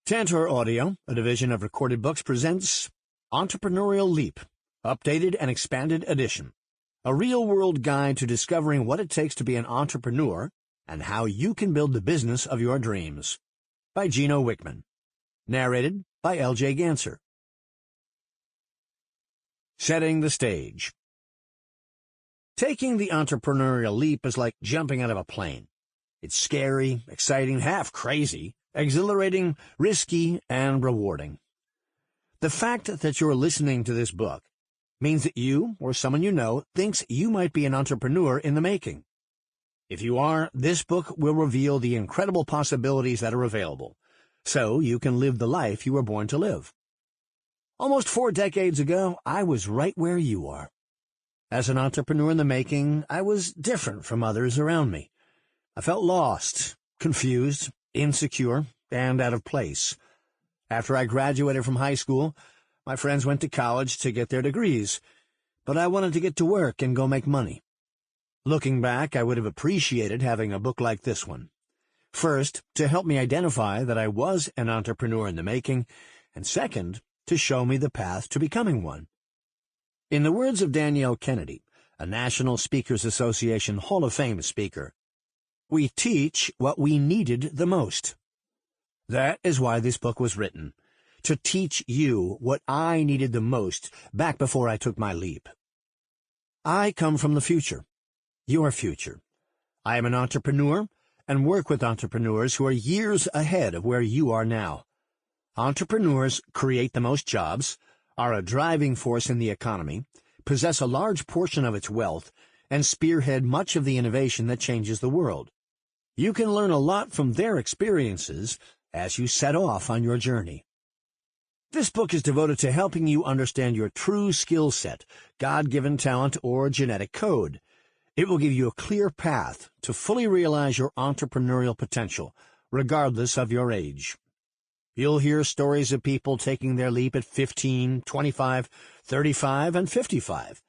Tantor Audio, a division of Recorded Books, presents Entrepreneurial Leap, Updated and Expanded Edition, a real-world guide to discovering what it takes to be an entrepreneur and how you can build the business of your dreams, by Gino Wickman. Narrated by L.J. Ganser. Setting the stage. Taking the entrepreneurial leap is like jumping out of a plane. It's scary, exciting, half crazy, exhilarating, risky, and rewarding. The fact that you're listening to this book means that you, or someone you know, thinks you might be an entrepreneur in the making. If you are, this book will reveal the incredible possibilities that are available, so you can live the life you were born to live. Almost 4 decades ago, I was right where you are. As an entrepreneur in the making, I was different from others around me. I felt lost, confused, insecure, and out of place. After I graduated from high school, my friends went to college to get their degrees, but I wanted to get to work and go make money. Looking back, I would have appreciated having a book like this one. First, to help me identify that I was an entrepreneur in the making, and second, to show me the path to becoming one. In the words of Danielle Kennedy, a National Speakers Association Hall of Fame speaker, "We teach what we needed the most." That is why this book was written, to teach you what I needed the most back before I took my leap. I come from the future, your future. I am an entrepreneur and work with entrepreneurs who are years ahead of where you are now. Entrepreneurs create the most jobs, are a driving force in the economy, possess a large portion of its wealth, and spearhead much of the innovation that changes the world. You can learn a lot from their experiences as you set off on your journey. This book is devoted to helping you understand your true skill set, God-given talent, or genetic code. It will give you a clear path to fully realize your entrepreneurial potential, regardless of your age. You'll hear stories of people taking their leap at 15, 25, 35, and 55.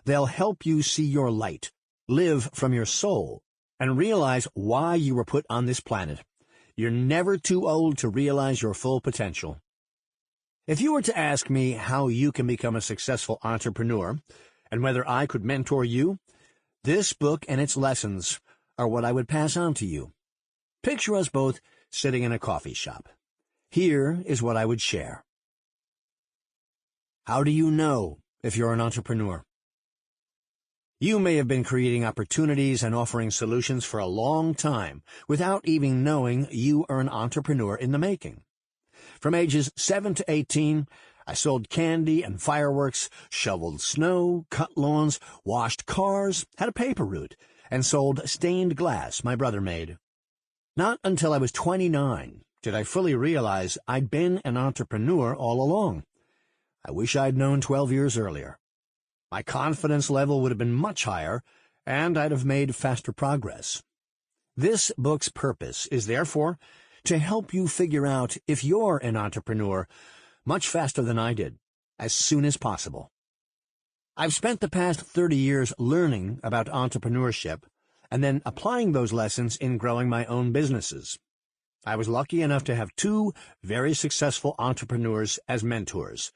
They'll help you see your light, live from your soul, and realize why you were put on this planet. You're never too old to realize your full potential. If you were to ask me how you can become a successful entrepreneur and whether I could mentor you, this book and its lessons are what I would pass on to you. Picture us both sitting in a coffee shop. Here is what I would share. How do you know if you're an entrepreneur? You may have been creating opportunities and offering solutions for a long time without even knowing you are an entrepreneur in the making. From ages 7 to 18, I sold candy and fireworks, shoveled snow, cut lawns, washed cars, had a paper route, and sold stained glass my brother made. Not until I was 29 did I fully realize I'd been an entrepreneur all along. I wish I'd known 12 years earlier. My confidence level would have been much higher, and I'd have made faster progress. This book's purpose is, therefore, to help you figure out if you're an entrepreneur much faster than I did, as soon as possible. I've spent the past 30 years learning about entrepreneurship and then applying those lessons in growing my own businesses. I was lucky enough to have 2 very successful entrepreneurs as mentors.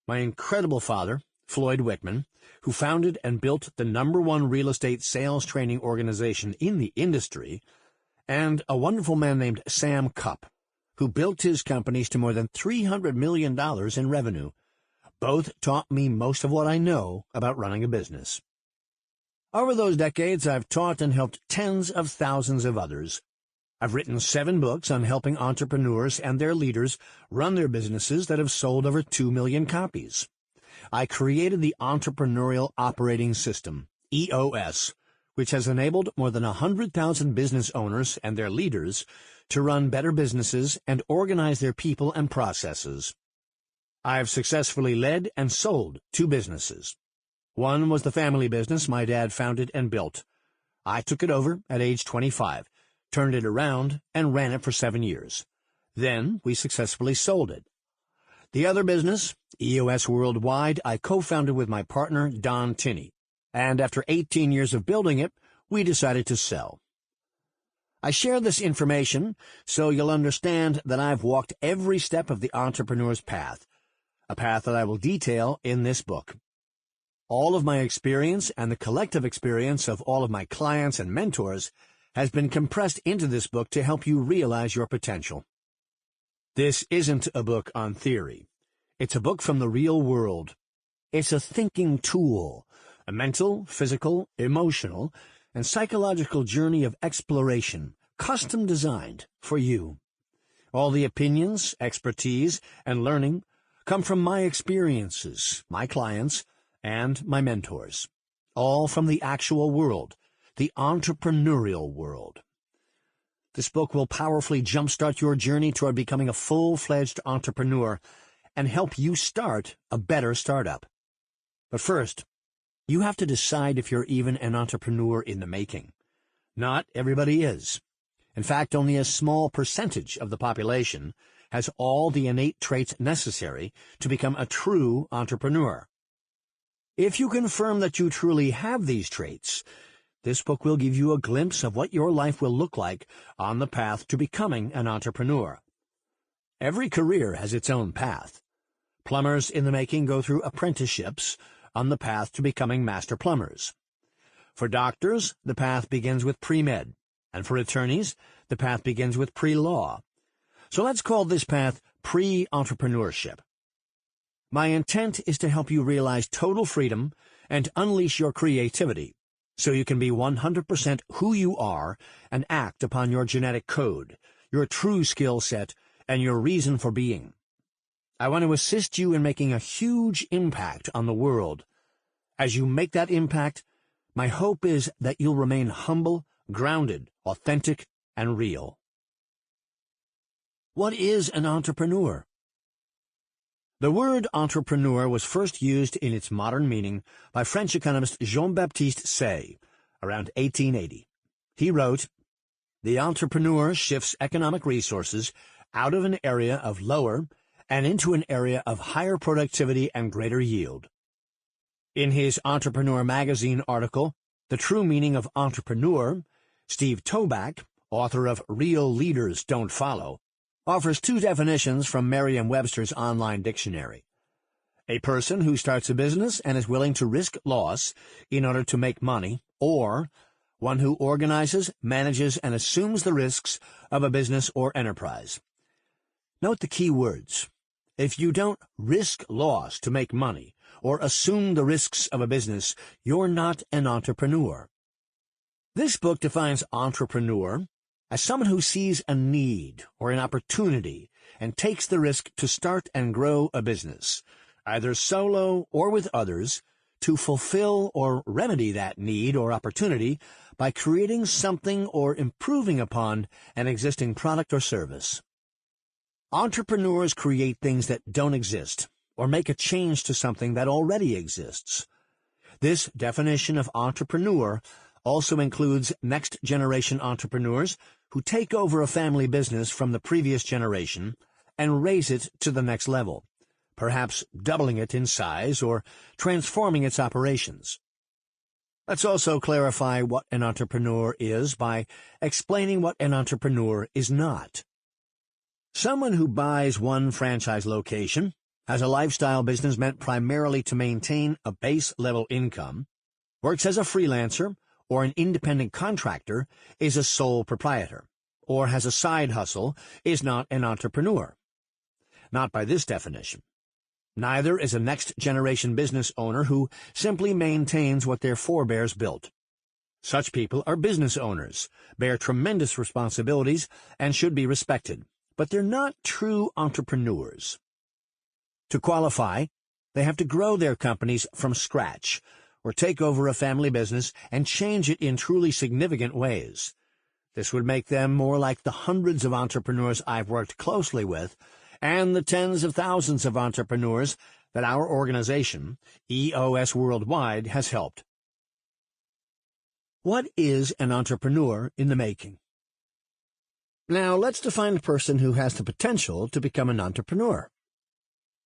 My incredible father, Floyd Wickman, who founded and built the #1 real estate sales training organization in the industry, and a wonderful man named Sam Cupp, who built his companies to more than $300 million in revenue. Both taught me most of what I know about running a business. Over those decades, I've taught and helped tens of thousands of others. I've written 7 books on helping entrepreneurs and their leaders run their businesses that have sold over 2 million copies. I created the Entrepreneurial Operating System, EOS, which has enabled more than 100,000 business owners and their leaders to run better businesses and organize their people and processes. I've successfully led and sold 2 businesses. One was the family business my dad founded and built. I took it over at age 25, turned it around, and ran it for 7 years. Then we successfully sold it. The other business, EOS Worldwide, I co-founded with my partner, Don Tinney, and after 18 years of building it, we decided to sell. I share this information so you'll understand that I've walked every step of the entrepreneur's path, a path that I will detail in this book. All of my experience and the collective experience of all of my clients and mentors has been compressed into this book to help you realize your potential. This isn't a book on theory. It's a book from the real world. It's a thinking tool, a mental, physical, emotional, and psychological journey of exploration, custom designed for you. All the opinions, expertise, and learning come from my experiences, my clients, and my mentors, all from the actual world, the entrepreneurial world. This book will powerfully jumpstart your journey toward becoming a full-fledged entrepreneur and help you start a better startup. But first, you have to decide if you're even an entrepreneur in the making. Not everybody is. In fact, only a small percentage of the population has all the innate traits necessary to become a true entrepreneur. If you confirm that you truly have these traits, this book will give you a glimpse of what your life will look like on the path to becoming an entrepreneur. Every career has its own path. Plumbers in the making go through apprenticeships on the path to becoming master plumbers. For doctors, the path begins with pre-med, and for attorneys, the path begins with pre-law. So let's call this path pre-entrepreneurship. My intent is to help you realize total freedom and unleash your creativity so you can be 100% who you are and act upon your genetic code, your true skill set, and your reason for being. I want to assist you in making a huge impact on the world. As you make that impact, my hope is that you'll remain humble, grounded, authentic, and real. What is an entrepreneur? The word entrepreneur was first used in its modern meaning by French economist Jean-Baptiste Say around 1880. He wrote, "The entrepreneur shifts economic resources out of an area of lower and into an area of higher productivity and greater yield." In his Entrepreneur magazine article, The True Meaning of Entrepreneur, Steve Toback, author of Real Leaders Don't Follow, offers two definitions from Merriam-Webster's online dictionary. A person who starts a business and is willing to risk loss in order to make money, or one who organizes, manages, and assumes the risks of a business or enterprise. Note the key words. If you don't risk loss to make money or assume the risks of a business, you're not an entrepreneur. This book defines entrepreneur as someone who sees a need or an opportunity and takes the risk to start and grow a business, either solo or with others, to fulfill or remedy that need or opportunity by creating something or improving upon an existing product or service. Entrepreneurs create things that don't exist or make a change to something that already exists. This definition of entrepreneur also includes next-generation entrepreneurs who take over a family business from the previous generation and raise it to the next level, perhaps doubling it in size or transforming its operations. Let's also clarify what an entrepreneur is by explaining what an entrepreneur is not. Someone who buys one franchise location, has a lifestyle business meant primarily to maintain a base-level income, works as a freelancer, or an independent contractor, is a sole proprietor, or has a side hustle, is not an entrepreneur. Not by this definition. Neither is a next-generation business owner who simply maintains what their forebears built. Such people are business owners, bear tremendous responsibilities, and should be respected, but they're not true entrepreneurs. To qualify, they have to grow their companies from scratch, or take over a family business and change it in truly significant ways. This would make them more like the hundreds of entrepreneurs I've worked closely with and the tens of thousands of entrepreneurs that our organization, EOS Worldwide, has helped. What is an entrepreneur in the making? Now, let's define a person who has the potential to become an entrepreneur.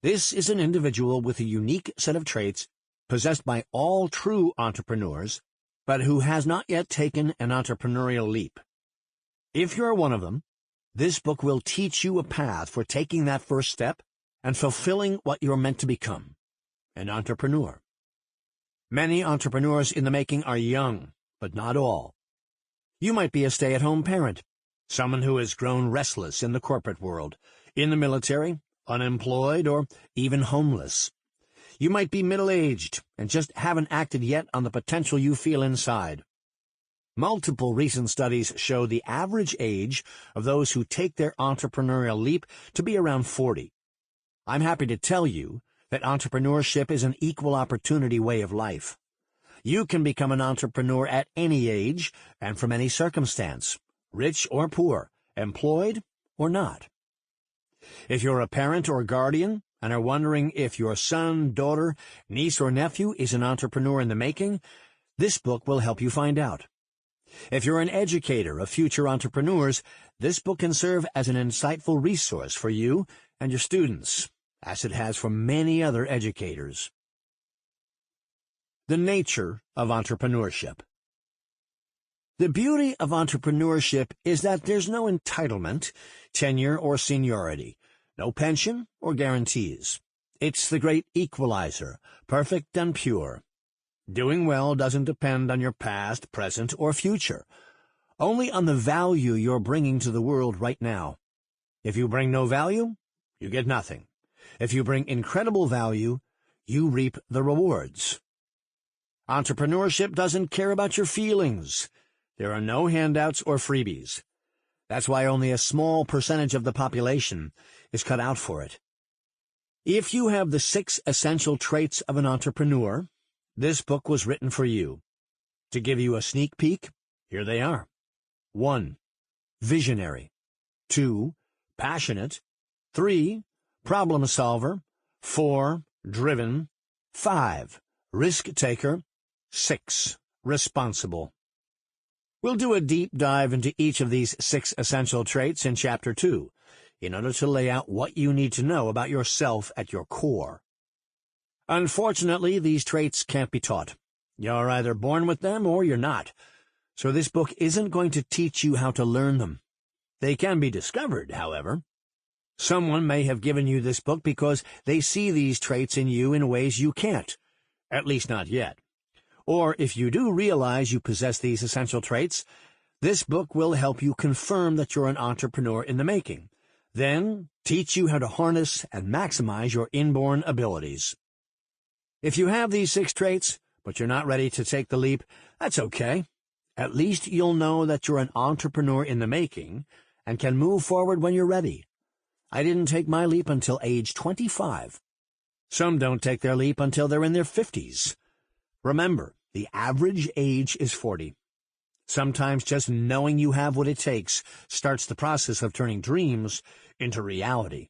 This is an individual with a unique set of traits possessed by all true entrepreneurs, but who has not yet taken an entrepreneurial leap. If you're one of them, this book will teach you a path for taking that first step and fulfilling what you're meant to become, an entrepreneur. Many entrepreneurs in the making are young, but not all. You might be a stay-at-home parent, someone who has grown restless in the corporate world, in the military, unemployed, or even homeless. You might be middle-aged and just haven't acted yet on the potential you feel inside. Multiple recent studies show the average age of those who take their entrepreneurial leap to be around 40. I'm happy to tell you that entrepreneurship is an equal opportunity way of life. You can become an entrepreneur at any age and from any circumstance, rich or poor, employed or not. If you're a parent or guardian and are wondering if your son, daughter, niece, or nephew is an entrepreneur in the making, this book will help you find out. If you're an educator of future entrepreneurs, this book can serve as an insightful resource for you and your students, as it has for many other educators. The nature of entrepreneurship. The beauty of entrepreneurship is that there's no entitlement, tenure, or seniority, no pension or guarantees. It's the great equalizer, perfect and pure. Doing well doesn't depend on your past, present, or future, only on the value you're bringing to the world right now. If you bring no value, you get nothing. If you bring incredible value, you reap the rewards. Entrepreneurship doesn't care about your feelings. There are no handouts or freebies. That's why only a small percentage of the population is cut out for it. If you have the 6 essential traits of an entrepreneur, this book was written for you. To give you a sneak peek, here they are. 1. Visionary. 2. Passionate. 3. Problem solver. 4. Driven. 5. Risk taker. 6. Responsible. We'll do a deep dive into each of these 6 essential traits in Chapter 2, in order to lay out what you need to know about yourself at your core. Unfortunately, these traits can't be taught. You're either born with them or you're not, so this book isn't going to teach you how to learn them. They can be discovered, however. Someone may have given you this book because they see these traits in you in ways you can't, at least not yet. Or if you do realize you possess these essential traits, this book will help you confirm that you're an entrepreneur in the making, then teach you how to harness and maximize your inborn abilities. If you have these 6 traits, but you're not ready to take the leap, that's okay. At least you'll know that you're an entrepreneur in the making and can move forward when you're ready. I didn't take my leap until age 25. Some don't take their leap until they're in their 50s. Remember, the average age is 40. Sometimes just knowing you have what it takes starts the process of turning dreams into reality.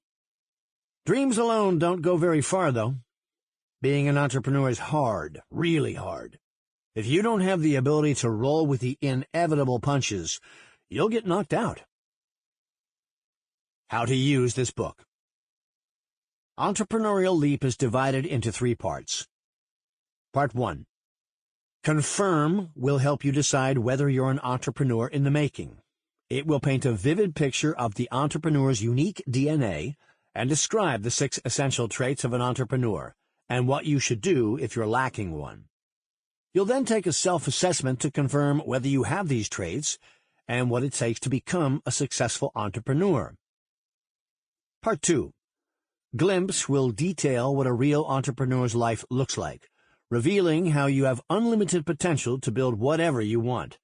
Dreams alone don't go very far, though. Being an entrepreneur is hard, really hard. If you don't have the ability to roll with the inevitable punches, you'll get knocked out. How to use this book. Entrepreneurial Leap is divided into 3 parts. Part 1. Confirm will help you decide whether you're an entrepreneur in the making. It will paint a vivid picture of the entrepreneur's unique DNA and describe the 6 essential traits of an entrepreneur and what you should do if you're lacking one. You'll then take a self-assessment to confirm whether you have these traits and what it takes to become a successful entrepreneur. Part 2. Glimpse will detail what a real entrepreneur's life looks like, revealing how you have unlimited potential to build whatever you want.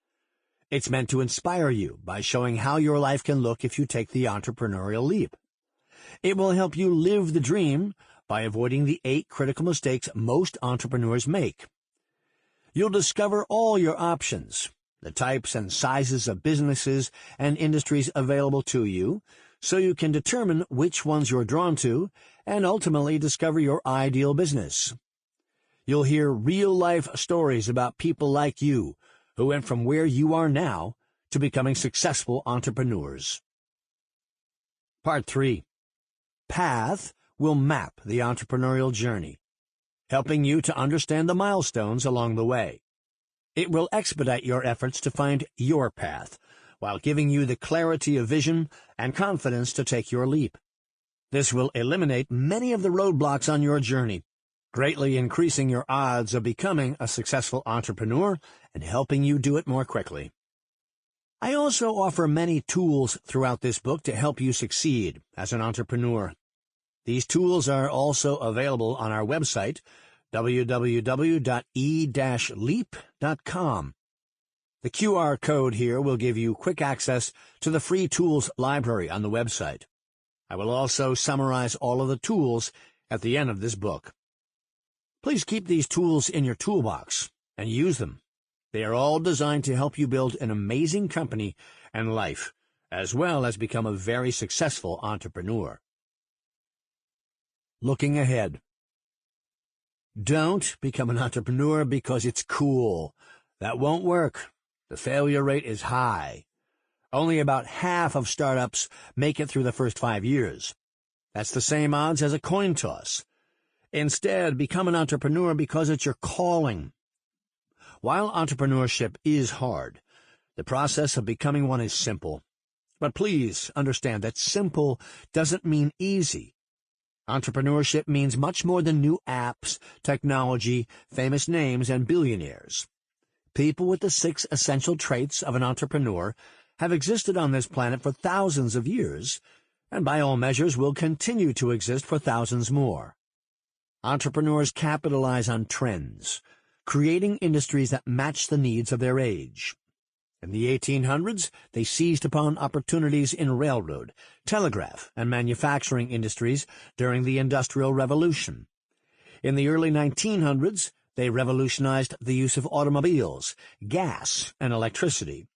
It's meant to inspire you by showing how your life can look if you take the entrepreneurial leap. It will help you live the dream by avoiding the 8 critical mistakes most entrepreneurs make. You'll discover all your options, the types and sizes of businesses and industries available to you, so you can determine which ones you're drawn to and ultimately discover your ideal business. You'll hear real-life stories about people like you who went from where you are now to becoming successful entrepreneurs. Part 3. Path will map the entrepreneurial journey, helping you to understand the milestones along the way. It will expedite your efforts to find your path, while giving you the clarity of vision and confidence to take your leap. This will eliminate many of the roadblocks on your journey, greatly increasing your odds of becoming a successful entrepreneur and helping you do it more quickly. I also offer many tools throughout this book to help you succeed as an entrepreneur. These tools are also available on our website, www.e-leap.com. The QR code here will give you quick access to the free tools library on the website. I will also summarize all of the tools at the end of this book. Please keep these tools in your toolbox and use them. They are all designed to help you build an amazing company and life, as well as become a very successful entrepreneur. Looking ahead. Don't become an entrepreneur because it's cool. That won't work. The failure rate is high. Only about half of startups make it through the first 5 years. That's the same odds as a coin toss. Instead, become an entrepreneur because it's your calling. While entrepreneurship is hard, the process of becoming one is simple. But please understand that simple doesn't mean easy. Entrepreneurship means much more than new apps, technology, famous names, and billionaires. People with the 6 essential traits of an entrepreneur have existed on this planet for thousands of years, and by all measures will continue to exist for thousands more. Entrepreneurs capitalize on trends, creating industries that match the needs of their age. In the 1800s, they seized upon opportunities in railroad, telegraph, and manufacturing industries during the Industrial Revolution. In the early 1900s, they revolutionized the use of automobiles, gas, and electricity.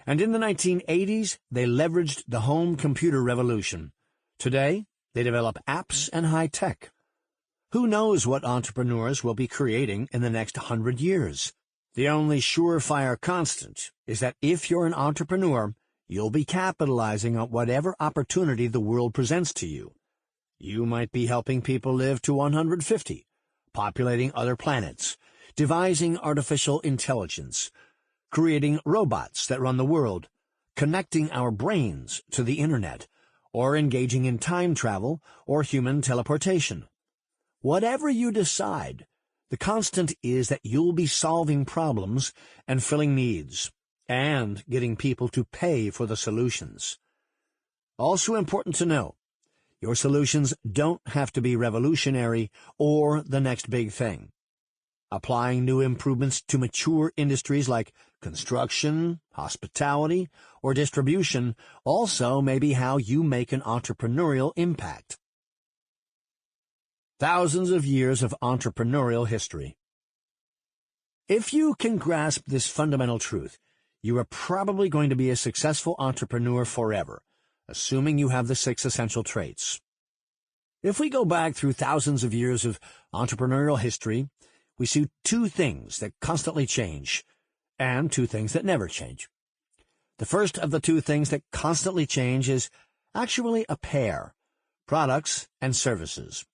And in the 1980s, they leveraged the home computer revolution. Today, they develop apps and high tech. Who knows what entrepreneurs will be creating in the next 100 years? The only surefire constant is that if you're an entrepreneur, you'll be capitalizing on whatever opportunity the world presents to you. You might be helping people live to 150, populating other planets, devising artificial intelligence, creating robots that run the world, connecting our brains to the Internet, or engaging in time travel or human teleportation. Whatever you decide, the constant is that you'll be solving problems and filling needs, and getting people to pay for the solutions. Also important to know, your solutions don't have to be revolutionary or the next big thing. Applying new improvements to mature industries like construction, hospitality, or distribution also may be how you make an entrepreneurial impact. Thousands of years of entrepreneurial history. If you can grasp this fundamental truth, you are probably going to be a successful entrepreneur forever, assuming you have the 6 essential traits. If we go back through thousands of years of entrepreneurial history, we see 2 things that constantly change, and 2 things that never change. The first of the 2 things that constantly change is actually a pair: products and services.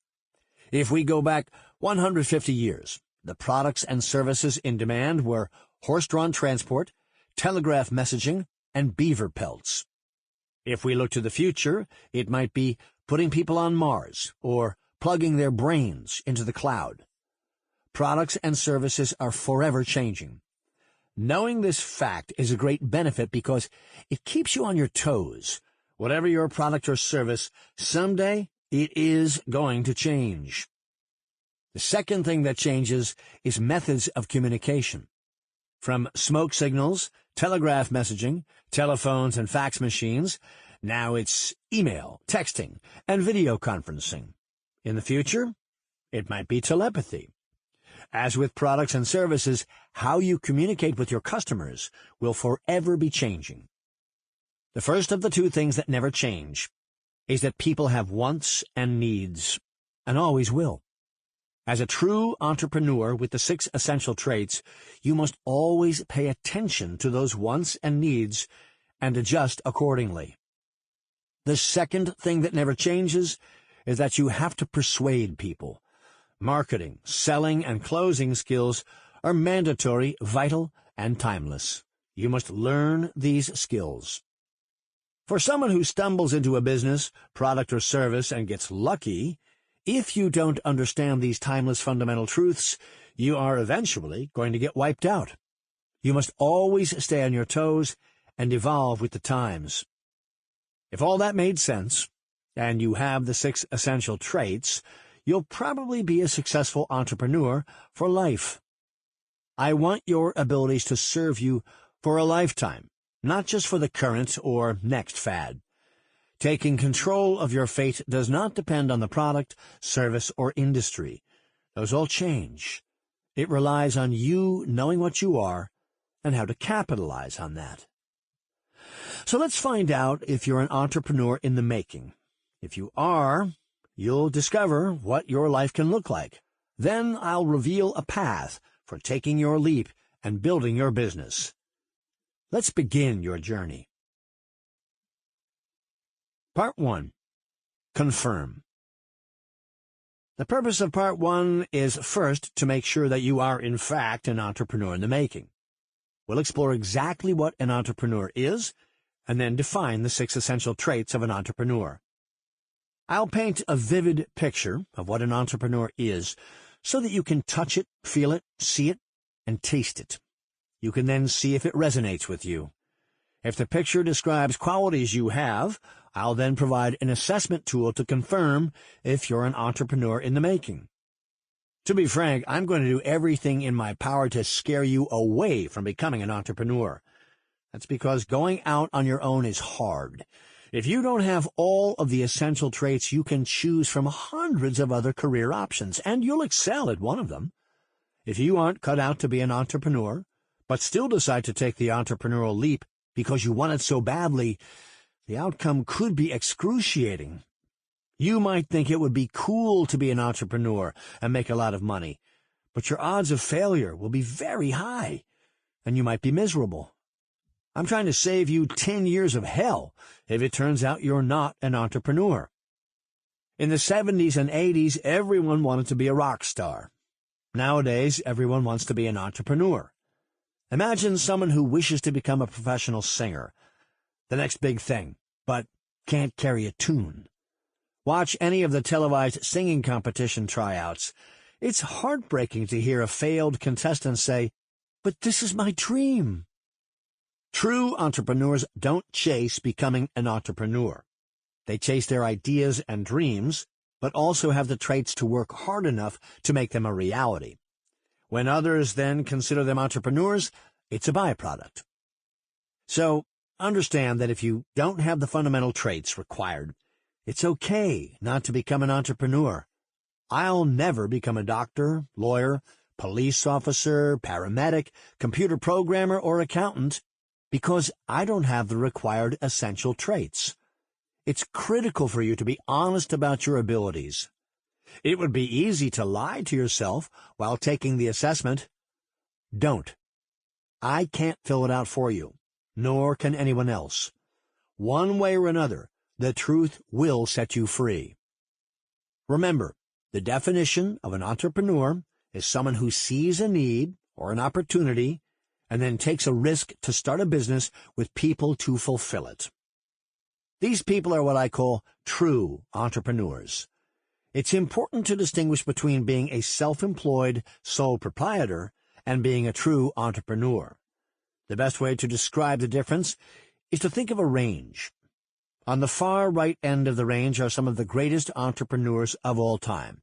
If we go back 150 years, the products and services in demand were horse-drawn transport, telegraph messaging, and beaver pelts. If we look to the future, it might be putting people on Mars or plugging their brains into the cloud. Products and services are forever changing. Knowing this fact is a great benefit because it keeps you on your toes. Whatever your product or service, someday it is going to change. The second thing that changes is methods of communication. From smoke signals, telegraph messaging, telephones and fax machines, now it's email, texting, and video conferencing. In the future, it might be telepathy. As with products and services, how you communicate with your customers will forever be changing. The first of the 2 things that never change is that people have wants and needs, and always will. As a true entrepreneur with the 6 essential traits, you must always pay attention to those wants and needs and adjust accordingly. The second thing that never changes is that you have to persuade people. Marketing, selling, and closing skills are mandatory, vital, and timeless. You must learn these skills. For someone who stumbles into a business, product, or service and gets lucky, if you don't understand these timeless fundamental truths, you are eventually going to get wiped out. You must always stay on your toes and evolve with the times. If all that made sense, and you have the 6 essential traits, you'll probably be a successful entrepreneur for life. I want your abilities to serve you for a lifetime, not just for the current or next fad. Taking control of your fate does not depend on the product, service, or industry. Those all change. It relies on you knowing what you are and how to capitalize on that. So let's find out if you're an entrepreneur in the making. If you are, you'll discover what your life can look like. Then I'll reveal a path for taking your leap and building your business. Let's begin your journey. Part 1. Confirm. The purpose of Part 1 is first to make sure that you are in fact an entrepreneur in the making. We'll explore exactly what an entrepreneur is, and then define the 6 essential traits of an entrepreneur. I'll paint a vivid picture of what an entrepreneur is so that you can touch it, feel it, see it, and taste it. You can then see if it resonates with you. If the picture describes qualities you have, I'll then provide an assessment tool to confirm if you're an entrepreneur in the making. To be frank, I'm going to do everything in my power to scare you away from becoming an entrepreneur. That's because going out on your own is hard. If you don't have all of the essential traits, you can choose from hundreds of other career options, and you'll excel at one of them. If you aren't cut out to be an entrepreneur, but still decide to take the entrepreneurial leap because you want it so badly, the outcome could be excruciating. You might think it would be cool to be an entrepreneur and make a lot of money, but your odds of failure will be very high, and you might be miserable. I'm trying to save you 10 years of hell if it turns out you're not an entrepreneur. In the 70s and 80s, everyone wanted to be a rock star. Nowadays, everyone wants to be an entrepreneur. Imagine someone who wishes to become a professional singer, the next big thing, but can't carry a tune. Watch any of the televised singing competition tryouts. It's heartbreaking to hear a failed contestant say, "But this is my dream." True entrepreneurs don't chase becoming an entrepreneur. They chase their ideas and dreams, but also have the traits to work hard enough to make them a reality. When others then consider them entrepreneurs, it's a byproduct. So, understand that if you don't have the fundamental traits required, it's okay not to become an entrepreneur. I'll never become a doctor, lawyer, police officer, paramedic, computer programmer, or accountant because I don't have the required essential traits. It's critical for you to be honest about your abilities. It would be easy to lie to yourself while taking the assessment. Don't. I can't fill it out for you, nor can anyone else. One way or another, the truth will set you free. Remember, the definition of an entrepreneur is someone who sees a need or an opportunity and then takes a risk to start a business with people to fulfill it. These people are what I call true entrepreneurs. It's important to distinguish between being a self-employed sole proprietor and being a true entrepreneur. The best way to describe the difference is to think of a range. On the far right end of the range are some of the greatest entrepreneurs of all time: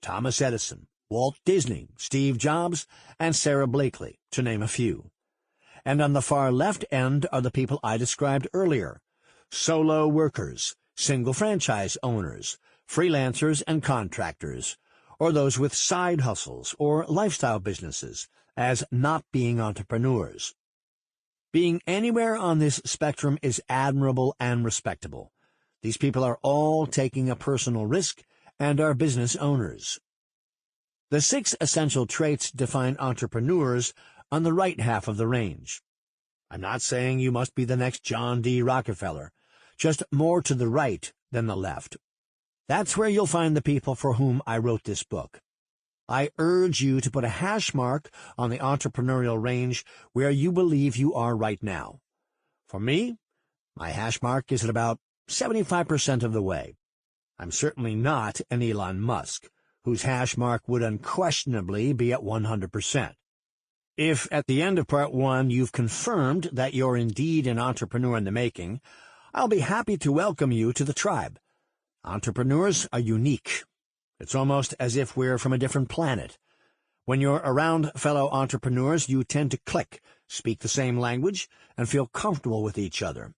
Thomas Edison, Walt Disney, Steve Jobs, and Sarah Blakely, to name a few. And on the far left end are the people I described earlier: solo workers, single franchise owners, freelancers and contractors, or those with side hustles or lifestyle businesses as not being entrepreneurs. Being anywhere on this spectrum is admirable and respectable. These people are all taking a personal risk and are business owners. The 6 essential traits define entrepreneurs on the right half of the range. I'm not saying you must be the next John D. Rockefeller, just more to the right than the left. That's where you'll find the people for whom I wrote this book. I urge you to put a hash mark on the entrepreneurial range where you believe you are right now. For me, my hash mark is at about 75% of the way. I'm certainly not an Elon Musk, whose hash mark would unquestionably be at 100%. If at the end of Part 1 you've confirmed that you're indeed an entrepreneur in the making, I'll be happy to welcome you to the tribe. Entrepreneurs are unique. It's almost as if we're from a different planet. When you're around fellow entrepreneurs, you tend to click, speak the same language, and feel comfortable with each other.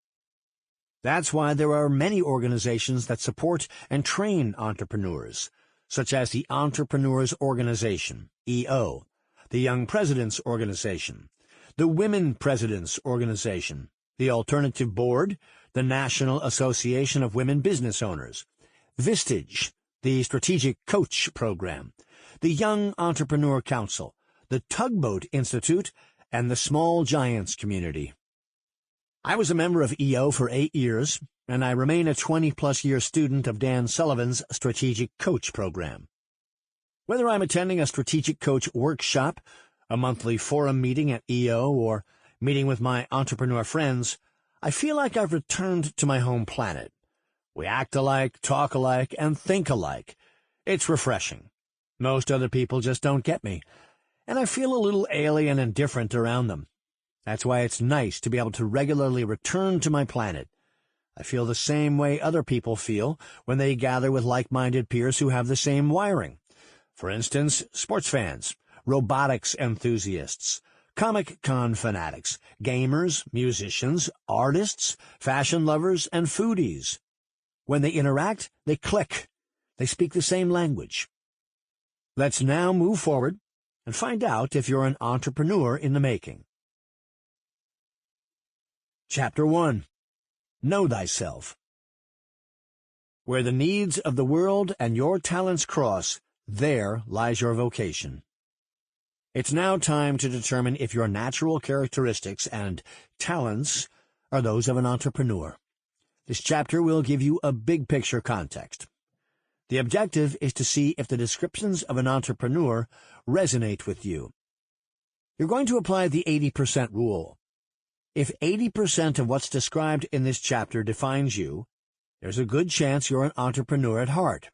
That's why there are many organizations that support and train entrepreneurs, such as the Entrepreneurs Organization, EO, the Young Presidents Organization, the Women Presidents Organization, the Alternative Board, the National Association of Women Business Owners, Vistage, the Strategic Coach Program, the Young Entrepreneur Council, the Tugboat Institute, and the Small Giants Community. I was a member of EO for 8 years, and I remain a 20-plus-year student of Dan Sullivan's Strategic Coach Program. Whether I'm attending a Strategic Coach workshop, a monthly forum meeting at EO, or meeting with my entrepreneur friends, I feel like I've returned to my home planet. We act alike, talk alike, and think alike. It's refreshing. Most other people just don't get me, and I feel a little alien and different around them. That's why it's nice to be able to regularly return to my planet. I feel the same way other people feel when they gather with like-minded peers who have the same wiring. For instance, sports fans, robotics enthusiasts, Comic-Con fanatics, gamers, musicians, artists, fashion lovers, and foodies. When they interact, they click. They speak the same language. Let's now move forward and find out if you're an entrepreneur in the making. Chapter 1. Know Thyself. Where the needs of the world and your talents cross, there lies your vocation. It's now time to determine if your natural characteristics and talents are those of an entrepreneur. This chapter will give you a big-picture context. The objective is to see if the descriptions of an entrepreneur resonate with you. You're going to apply the 80% rule. If 80% of what's described in this chapter defines you, there's a good chance you're an entrepreneur at heart.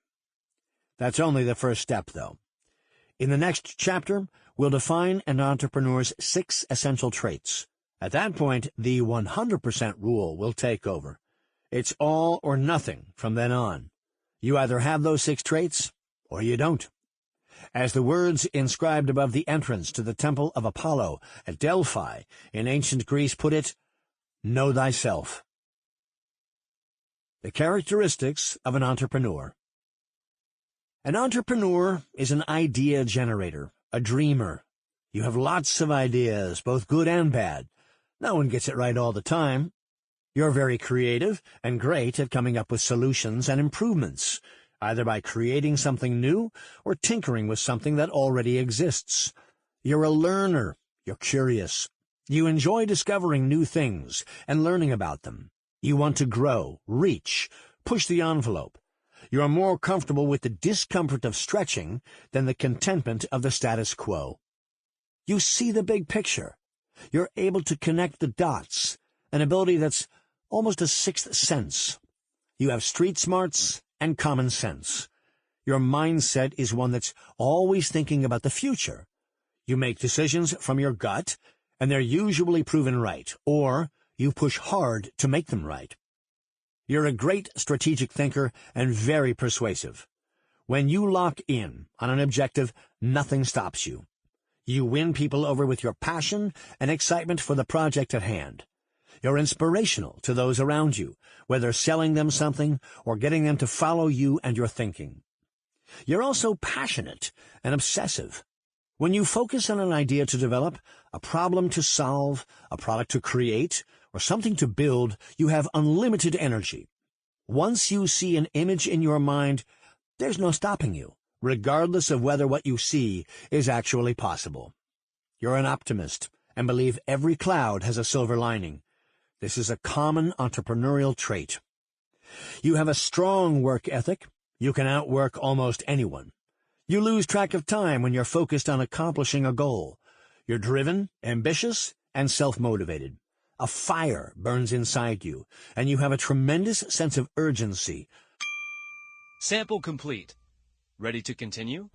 That's only the first step, though. In the next chapter, we'll define an entrepreneur's 6 essential traits. At that point, the 100% rule will take over. It's all or nothing from then on. You either have those 6 traits, or you don't. As the words inscribed above the entrance to the Temple of Apollo at Delphi in ancient Greece put it, know thyself. The characteristics of an entrepreneur. An entrepreneur is an idea generator, a dreamer. You have lots of ideas, both good and bad. No one gets it right all the time. You're very creative and great at coming up with solutions and improvements, either by creating something new or tinkering with something that already exists. You're a learner. You're curious. You enjoy discovering new things and learning about them. You want to grow, reach, push the envelope. You are more comfortable with the discomfort of stretching than the contentment of the status quo. You see the big picture. You're able to connect the dots, an ability that's almost a sixth sense. You have street smarts and common sense. Your mindset is one that's always thinking about the future. You make decisions from your gut, and they're usually proven right, or you push hard to make them right. You're a great strategic thinker and very persuasive. When you lock in on an objective, nothing stops you. You win people over with your passion and excitement for the project at hand. You're inspirational to those around you, whether selling them something or getting them to follow you and your thinking. You're also passionate and obsessive. When you focus on an idea to develop, a problem to solve, a product to create, or something to build, you have unlimited energy. Once you see an image in your mind, there's no stopping you, regardless of whether what you see is actually possible. You're an optimist and believe every cloud has a silver lining. This is a common entrepreneurial trait. You have a strong work ethic. You can outwork almost anyone. You lose track of time when you're focused on accomplishing a goal. You're driven, ambitious, and self-motivated. A fire burns inside you, and you have a tremendous sense of urgency. Sample complete. Ready to continue?